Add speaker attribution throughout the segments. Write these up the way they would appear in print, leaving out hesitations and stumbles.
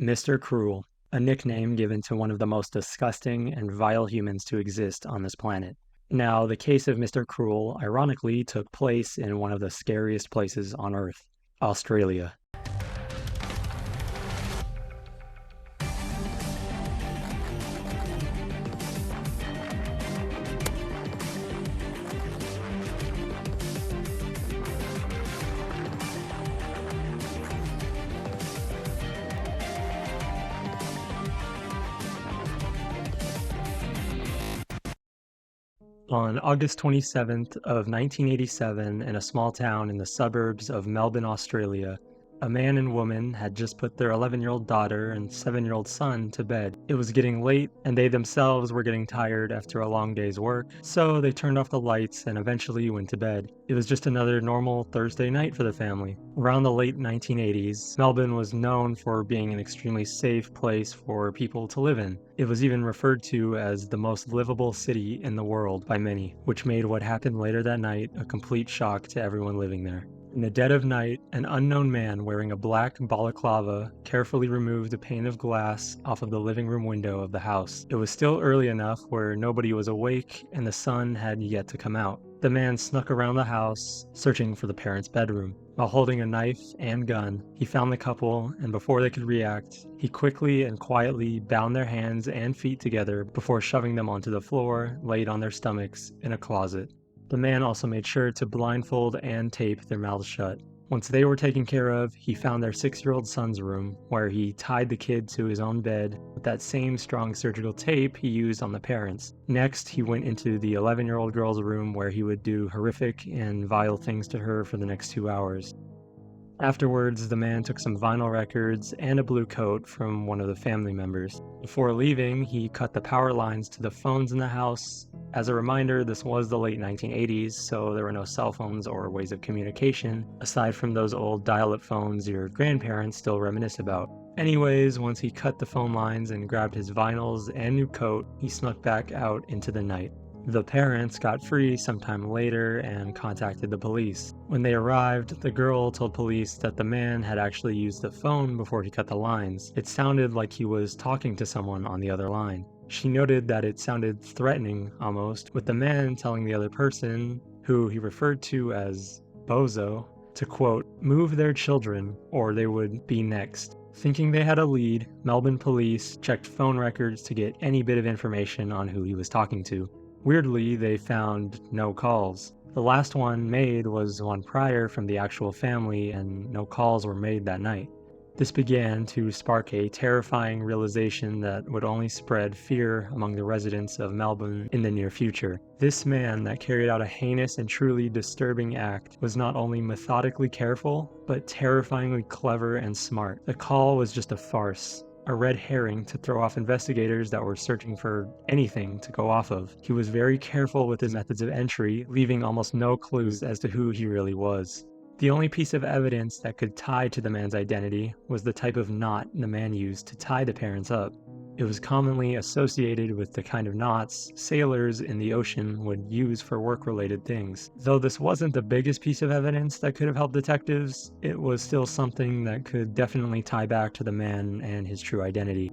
Speaker 1: Mr. Cruel, a nickname given to one of the most disgusting and vile humans to exist on this planet. Now, the case of Mr. Cruel ironically took place in one of the scariest places on Earth, Australia. On August 27th of 1987, in a small town in the suburbs of Melbourne, Australia, a man and woman had just put their 11-year-old daughter and 7-year-old son to bed. It was getting late, and they themselves were getting tired after a long day's work, so they turned off the lights and eventually went to bed. It was just another normal Thursday night for the family. Around the late 1980s, Melbourne was known for being an extremely safe place for people to live in. It was even referred to as the most livable city in the world by many, which made what happened later that night a complete shock to everyone living there. In the dead of night, an unknown man wearing a black balaclava carefully removed a pane of glass off of the living room window of the house. It was still early enough where nobody was awake and the sun had yet to come out. The man snuck around the house, searching for the parents' bedroom. While holding a knife and gun, he found the couple, and before they could react, he quickly and quietly bound their hands and feet together before shoving them onto the floor, laid on their stomachs, in a closet. The man also made sure to blindfold and tape their mouths shut. Once they were taken care of, he found their 6-year-old son's room, where he tied the kid to his own bed with that same strong surgical tape he used on the parents. Next, he went into the 11-year-old girl's room, where he would do horrific and vile things to her for the next 2 hours. Afterwards, the man took some vinyl records and a blue coat from one of the family members. Before leaving, he cut the power lines to the phones in the house. As a reminder, this was the late 1980s, so there were no cell phones or ways of communication, aside from those old dial-up phones your grandparents still reminisce about. Anyways, once he cut the phone lines and grabbed his vinyls and new coat, he snuck back out into the night. The parents got free sometime later and contacted the police. When they arrived, the girl told police that the man had actually used the phone before he cut the lines. It sounded like he was talking to someone on the other line. She noted that it sounded threatening, almost, with the man telling the other person, who he referred to as Bozo, to quote, move their children or they would be next. Thinking they had a lead, Melbourne police checked phone records to get any bit of information on who he was talking to. Weirdly, they found no calls. The last one made was one prior from the actual family, and no calls were made that night. This began to spark a terrifying realization that would only spread fear among the residents of Melbourne in the near future. This man that carried out a heinous and truly disturbing act was not only methodically careful, but terrifyingly clever and smart. The call was just a farce. A red herring to throw off investigators that were searching for anything to go off of. He was very careful with his methods of entry, leaving almost no clues as to who he really was. The only piece of evidence that could tie to the man's identity was the type of knot the man used to tie the parents up. It was commonly associated with the kind of knots sailors in the ocean would use for work-related things. Though this wasn't the biggest piece of evidence that could have helped detectives, it was still something that could definitely tie back to the man and his true identity.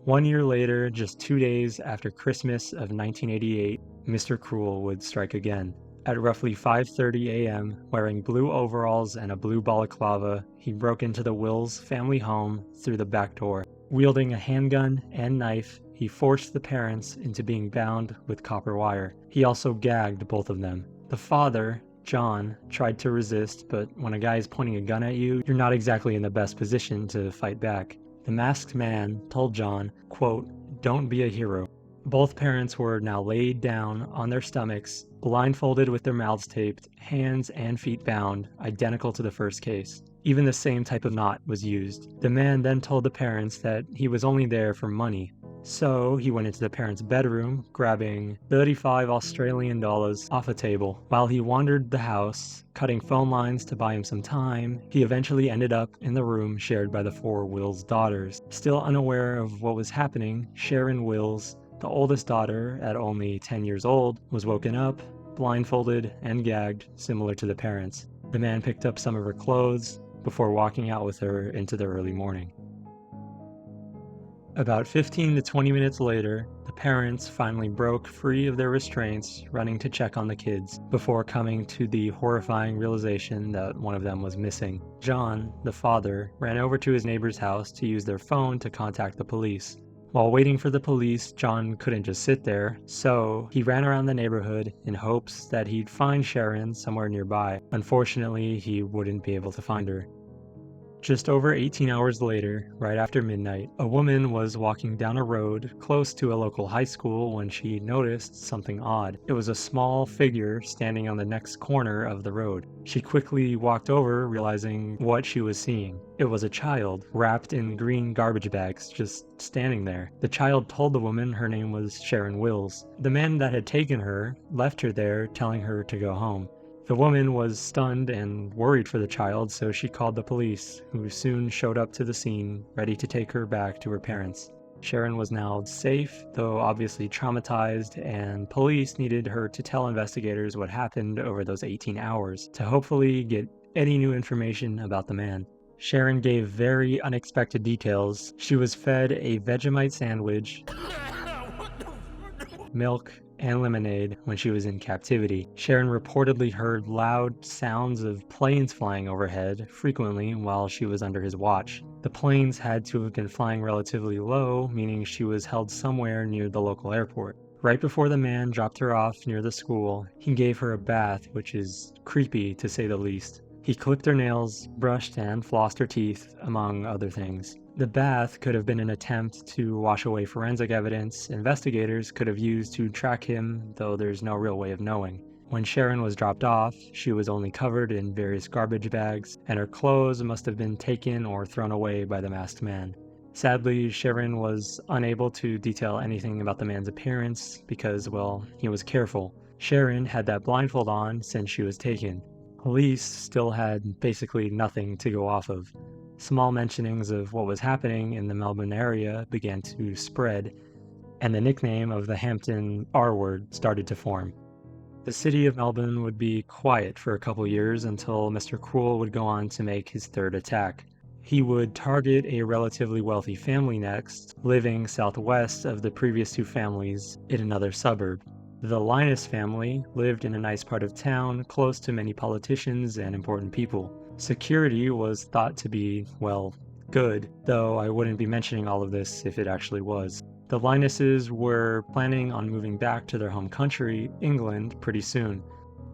Speaker 1: 1 year later, just 2 days after Christmas of 1988, Mr. Cruel would strike again. At roughly 5:30 a.m., wearing blue overalls and a blue balaclava, he broke into the Wills family home through the back door. Wielding a handgun and knife, he forced the parents into being bound with copper wire. He also gagged both of them. The father, John, tried to resist, but when a guy is pointing a gun at you, you're not exactly in the best position to fight back. The masked man told John, quote, "Don't be a hero." Both parents were now laid down on their stomachs, blindfolded with their mouths taped, hands and feet bound, identical to the first case. Even the same type of knot was used. The man then told the parents that he was only there for money. So he went into the parents' bedroom, grabbing 35 Australian dollars off a table. While he wandered the house, cutting phone lines to buy him some time, he eventually ended up in the room shared by the 4 Wills daughters. Still unaware of what was happening, Sharon Wills, the oldest daughter, at only 10 years old, was woken up, blindfolded, and gagged, similar to the parents. The man picked up some of her clothes before walking out with her into the early morning. About 15 to 20 minutes later, the parents finally broke free of their restraints, running to check on the kids, before coming to the horrifying realization that one of them was missing. John, the father, ran over to his neighbor's house to use their phone to contact the police. While waiting for the police, John couldn't just sit there, so he ran around the neighborhood in hopes that he'd find Sharon somewhere nearby. Unfortunately, he wouldn't be able to find her. Just over 18 hours later, right after midnight, a woman was walking down a road close to a local high school when she noticed something odd. It was a small figure standing on the next corner of the road. She quickly walked over, realizing what she was seeing. It was a child, wrapped in green garbage bags, just standing there. The child told the woman her name was Sharon Wills. The man that had taken her left her there, telling her to go home. The woman was stunned and worried for the child, so she called the police, who soon showed up to the scene, ready to take her back to her parents. Sharon was now safe, though obviously traumatized, and police needed her to tell investigators what happened over those 18 hours to hopefully get any new information about the man. Sharon gave very unexpected details. She was fed a Vegemite sandwich, milk, and lemonade when she was in captivity. Sharon reportedly heard loud sounds of planes flying overhead frequently while she was under his watch. The planes had to have been flying relatively low, meaning she was held somewhere near the local airport. Right before the man dropped her off near the school, he gave her a bath, which is creepy to say the least. He clipped her nails, brushed and flossed her teeth, among other things. The bath could have been an attempt to wash away forensic evidence investigators could have used to track him, though there's no real way of knowing. When Sharon was dropped off, she was only covered in various garbage bags, and her clothes must have been taken or thrown away by the masked man. Sadly, Sharon was unable to detail anything about the man's appearance because, well, he was careful. Sharon had that blindfold on since she was taken. Police still had basically nothing to go off of. Small mentionings of what was happening in the Melbourne area began to spread, and the nickname of the Hampton R-word started to form. The city of Melbourne would be quiet for a couple years until Mr. Cruel would go on to make his third attack. He would target a relatively wealthy family next, living southwest of the previous two families in another suburb. The Lynas family lived in a nice part of town, close to many politicians and important people. Security was thought to be, well, good, though I wouldn't be mentioning all of this if it actually was. The Lynases were planning on moving back to their home country, England, pretty soon.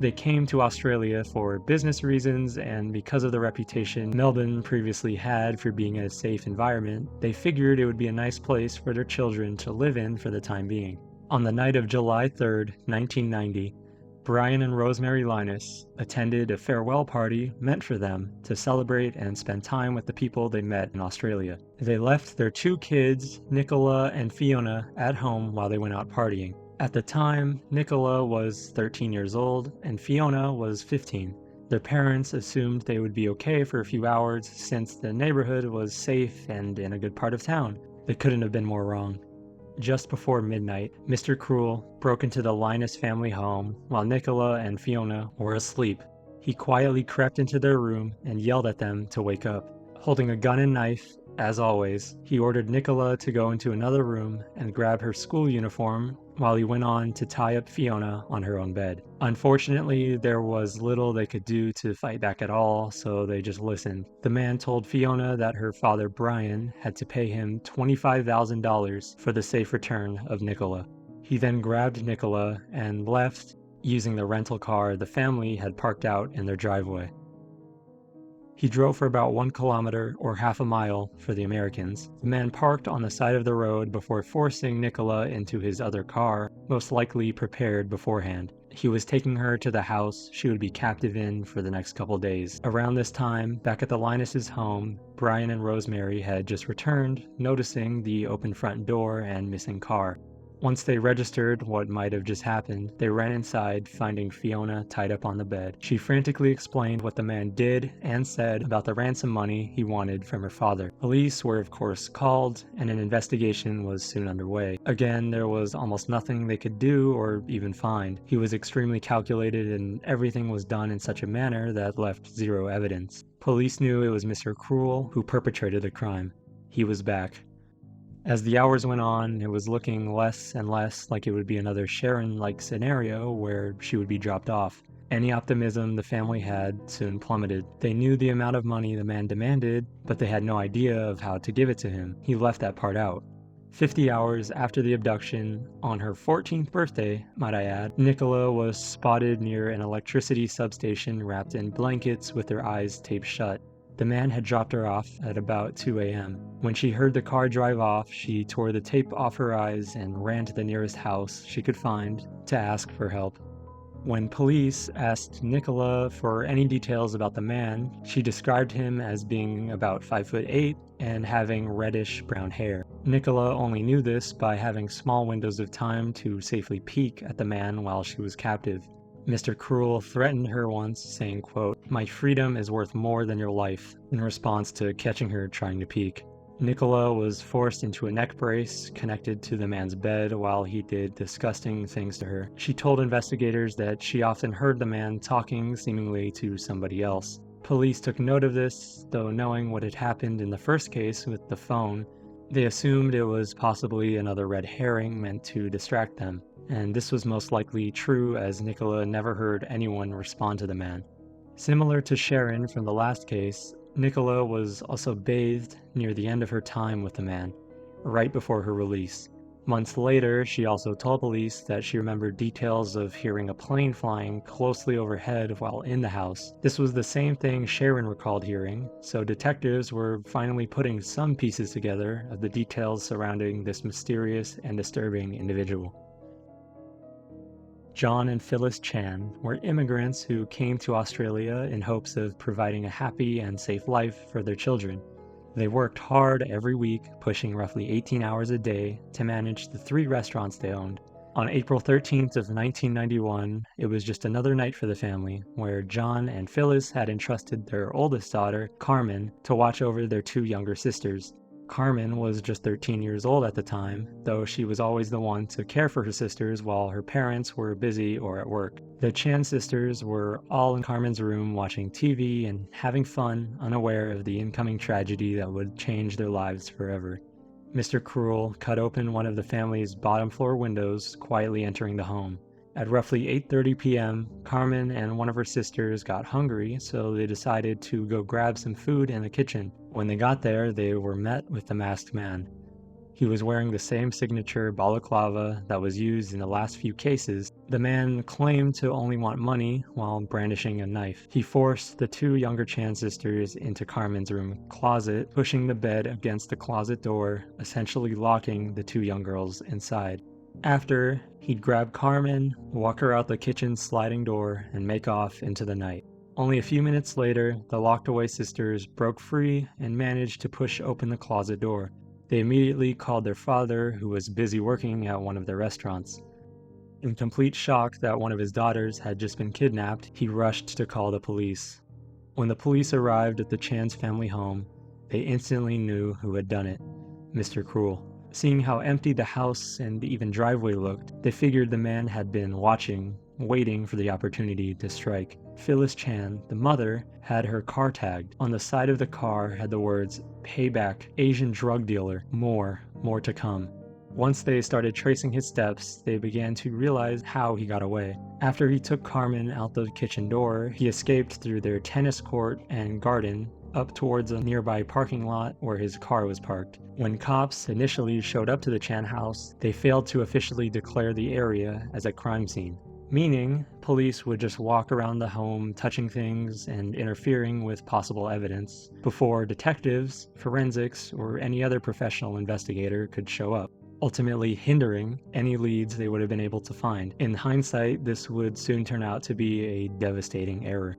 Speaker 1: They came to Australia for business reasons, and because of the reputation Melbourne previously had for being a safe environment, they figured it would be a nice place for their children to live in for the time being. On the night of July 3rd, 1990, Brian and Rosemary Lynas attended a farewell party meant for them to celebrate and spend time with the people they met in Australia. They left their two kids, Nicola and Fiona, at home while they went out partying. At the time, Nicola was 13 years old and Fiona was 15. Their parents assumed they would be okay for a few hours since the neighborhood was safe and in a good part of town. They couldn't have been more wrong. Just before midnight, Mr. Cruel broke into the Lynas family home while Nicola and Fiona were asleep. He quietly crept into their room and yelled at them to wake up. Holding a gun and knife, as always, he ordered Nicola to go into another room and grab her school uniform while he went on to tie up Fiona on her own bed. Unfortunately, there was little they could do to fight back at all, so they just listened. The man told Fiona that her father Brian had to pay him $25,000 for the safe return of Nicola. He then grabbed Nicola and left using the rental car the family had parked out in their driveway. He drove for about 1 kilometer or half a mile for the Americans. The man parked on the side of the road before forcing Nicola into his other car, most likely prepared beforehand. He was taking her to the house she would be captive in for the next couple days. Around this time, back at the Lynas' home, Brian and Rosemary had just returned, noticing the open front door and missing car. Once they registered what might have just happened, they ran inside, finding Fiona tied up on the bed. She frantically explained what the man did and said about the ransom money he wanted from her father. Police were of course called, and an investigation was soon underway. Again, there was almost nothing they could do or even find. He was extremely calculated and everything was done in such a manner that left zero evidence. Police knew it was Mr. Cruel who perpetrated the crime. He was back. As the hours went on, it was looking less and less like it would be another Sharon-like scenario where she would be dropped off. Any optimism the family had soon plummeted. They knew the amount of money the man demanded, but they had no idea of how to give it to him. He left that part out. 50 hours after the abduction, on her 14th birthday, might I add, Nicola was spotted near an electricity substation wrapped in blankets with her eyes taped shut. The man had dropped her off at about 2 a.m. When she heard the car drive off, she tore the tape off her eyes and ran to the nearest house she could find to ask for help. When police asked Nicola for any details about the man, she described him as being about 5'8" and having reddish brown hair. Nicola only knew this by having small windows of time to safely peek at the man while she was captive. Mr. Cruel threatened her once, saying, quote, "My freedom is worth more than your life," in response to catching her trying to peek. Nicola was forced into a neck brace connected to the man's bed while he did disgusting things to her. She told investigators that she often heard the man talking seemingly to somebody else. Police took note of this, though knowing what had happened in the first case with the phone, they assumed it was possibly another red herring meant to distract them. And this was most likely true, as Nicola never heard anyone respond to the man. Similar to Sharon from the last case, Nicola was also bathed near the end of her time with the man, right before her release. Months later, she also told police that she remembered details of hearing a plane flying closely overhead while in the house. This was the same thing Sharon recalled hearing, so detectives were finally putting some pieces together of the details surrounding this mysterious and disturbing individual. John and Phyllis Chan were immigrants who came to Australia in hopes of providing a happy and safe life for their children. They worked hard every week, pushing roughly 18 hours a day to manage the 3 restaurants they owned. On April 13th of 1991, it was just another night for the family, where John and Phyllis had entrusted their oldest daughter, Karmein, to watch over their 2 younger sisters. Karmein was just 13 years old at the time, though she was always the one to care for her sisters while her parents were busy or at work. The Chan sisters were all in Karmein's room watching TV and having fun, unaware of the incoming tragedy that would change their lives forever. Mr. Cruel cut open one of the family's bottom floor windows, quietly entering the home. At roughly 8:30 p.m., Karmein and one of her sisters got hungry, so they decided to go grab some food in the kitchen. When they got there, they were met with the masked man. He was wearing the same signature balaclava that was used in the last few cases. The man claimed to only want money while brandishing a knife. He forced the 2 younger Chan sisters into Karmein's room closet, pushing the bed against the closet door, essentially locking the 2 young girls inside. After, he'd grab Karmein, walk her out the kitchen's sliding door, and make off into the night. Only a few minutes later, the locked-away sisters broke free and managed to push open the closet door. They immediately called their father, who was busy working at one of their restaurants. In complete shock that one of his daughters had just been kidnapped, he rushed to call the police. When the police arrived at the Chan's family home, they instantly knew who had done it: Mr. Cruel. Seeing how empty the house and even driveway looked, they figured the man had been watching, waiting for the opportunity to strike. Phyllis Chan, the mother, had her car tagged. On the side of the car had the words, "Payback, Asian drug dealer, more to come." Once they started tracing his steps, they began to realize how he got away. After he took Karmein out the kitchen door, he escaped through their tennis court and garden, up towards a nearby parking lot where his car was parked. When cops initially showed up to the Chan house, they failed to officially declare the area as a crime scene, meaning police would just walk around the home touching things and interfering with possible evidence before detectives, forensics, or any other professional investigator could show up, ultimately hindering any leads they would have been able to find. In hindsight, this would soon turn out to be a devastating error.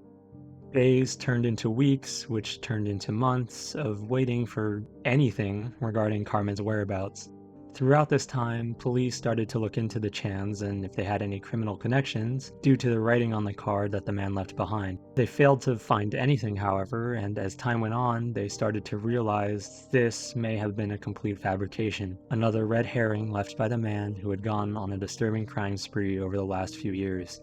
Speaker 1: Days turned into weeks, which turned into months of waiting for anything regarding Karmein's whereabouts. Throughout this time, police started to look into the Chans and if they had any criminal connections, due to the writing on the card that the man left behind. They failed to find anything, however, and as time went on, they started to realize this may have been a complete fabrication, another red herring left by the man who had gone on a disturbing crime spree over the last few years.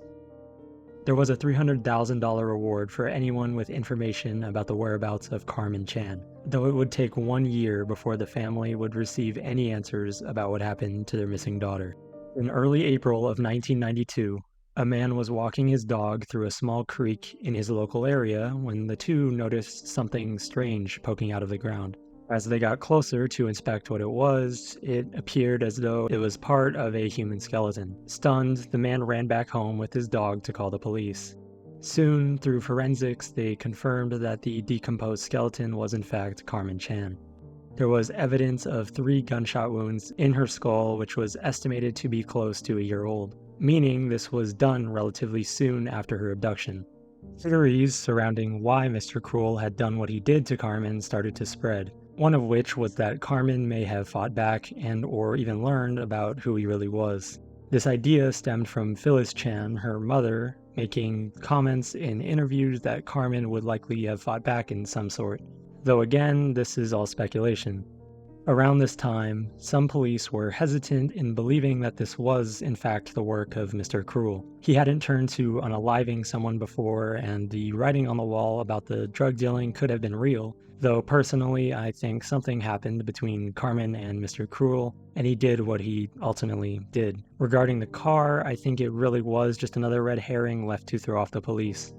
Speaker 1: There was a $300,000 reward for anyone with information about the whereabouts of Karmein Chan, though it would take 1 year before the family would receive any answers about what happened to their missing daughter. In early April of 1992, a man was walking his dog through a small creek in his local area when the two noticed something strange poking out of the ground. As they got closer to inspect what it was, it appeared as though it was part of a human skeleton. Stunned, the man ran back home with his dog to call the police. Soon, through forensics, they confirmed that the decomposed skeleton was in fact Karmein Chan. There was evidence of 3 gunshot wounds in her skull, which was estimated to be close to a year old, meaning this was done relatively soon after her abduction. Theories surrounding why Mr. Cruel had done what he did to Karmein started to spread, one of which was that Karmein may have fought back and or even learned about who he really was. This idea stemmed from Phyllis Chan, her mother, making comments in interviews that Karmein would likely have fought back in some sort. Though again, this is all speculation. Around this time, some police were hesitant in believing that this was, in fact, the work of Mr. Cruel. He hadn't turned to unaliving someone before, and the writing on the wall about the drug dealing could have been real, though personally I think something happened between Karmein and Mr. Cruel, and he did what he ultimately did. Regarding the car, I think it really was just another red herring left to throw off the police.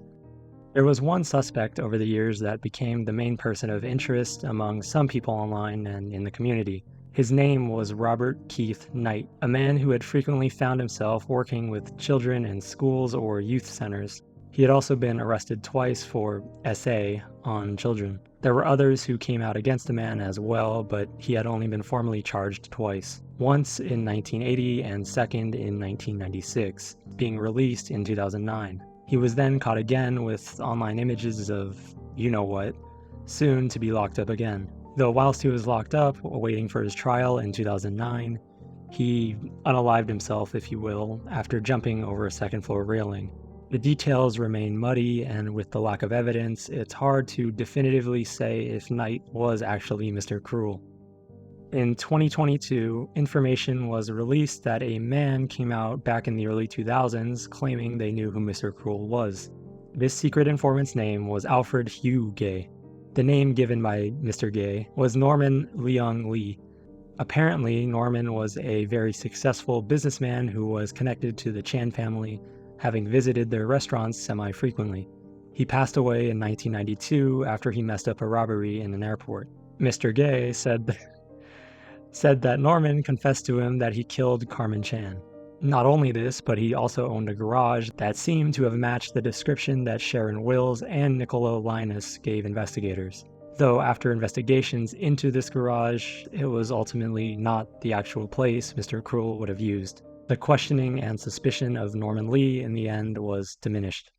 Speaker 1: There was one suspect over the years that became the main person of interest among some people online and in the community. His name was Robert Keith Knight, a man who had frequently found himself working with children in schools or youth centers. He had also been arrested twice for SA on children. There were others who came out against the man as well, but he had only been formally charged twice. Once in 1980 and second in 1996, being released in 2009. He was then caught again with online images of you-know-what, soon to be locked up again. Though whilst he was locked up, waiting for his trial in 2009, he unalived himself, if you will, after jumping over a second-floor railing. The details remain muddy, and with the lack of evidence, it's hard to definitively say if Knight was actually Mr. Cruel. In 2022, information was released that a man came out back in the early 2000s claiming they knew who Mr. Cruel was. This secret informant's name was Alfred Hugh Gay. The name given by Mr. Gay was Norman Leung Lee. Apparently, Norman was a very successful businessman who was connected to the Chan family, having visited their restaurants semi-frequently. He passed away in 1992 after he messed up a robbery in an airport. Mr. Gay said that Norman confessed to him that he killed Karmein Chan. Not only this, but he also owned a garage that seemed to have matched the description that Sharon Wills and Nicola Lynas gave investigators. Though after investigations into this garage, it was ultimately not the actual place Mr. Cruel would have used. The questioning and suspicion of Norman Lee in the end was diminished.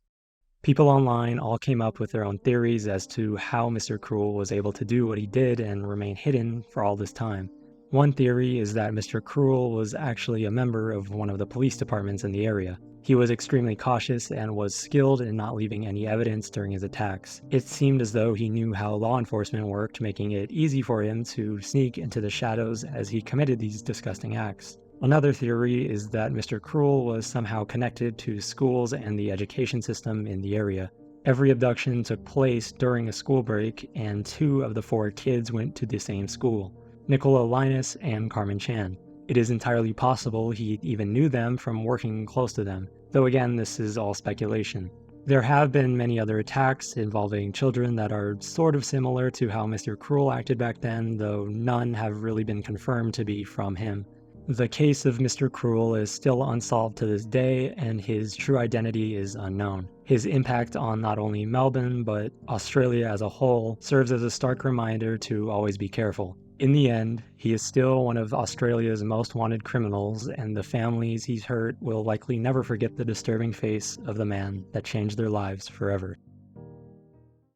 Speaker 1: People online all came up with their own theories as to how Mr. Cruel was able to do what he did and remain hidden for all this time. One theory is that Mr. Cruel was actually a member of one of the police departments in the area. He was extremely cautious and was skilled in not leaving any evidence during his attacks. It seemed as though he knew how law enforcement worked, making it easy for him to sneak into the shadows as he committed these disgusting acts. Another theory is that Mr. Cruel was somehow connected to schools and the education system in the area. Every abduction took place during a school break, and 2 of the 4 kids went to the same school. Nicola Lynas and Karmein Chan. It is entirely possible he even knew them from working close to them, though again this is all speculation. There have been many other attacks involving children that are sort of similar to how Mr. Cruel acted back then, though none have really been confirmed to be from him. The case of Mr. Cruel is still unsolved to this day, and his true identity is unknown. His impact on not only Melbourne, but Australia as a whole serves as a stark reminder to always be careful. In the end, he is still one of Australia's most wanted criminals, and the families he's hurt will likely never forget the disturbing face of the man that changed their lives forever.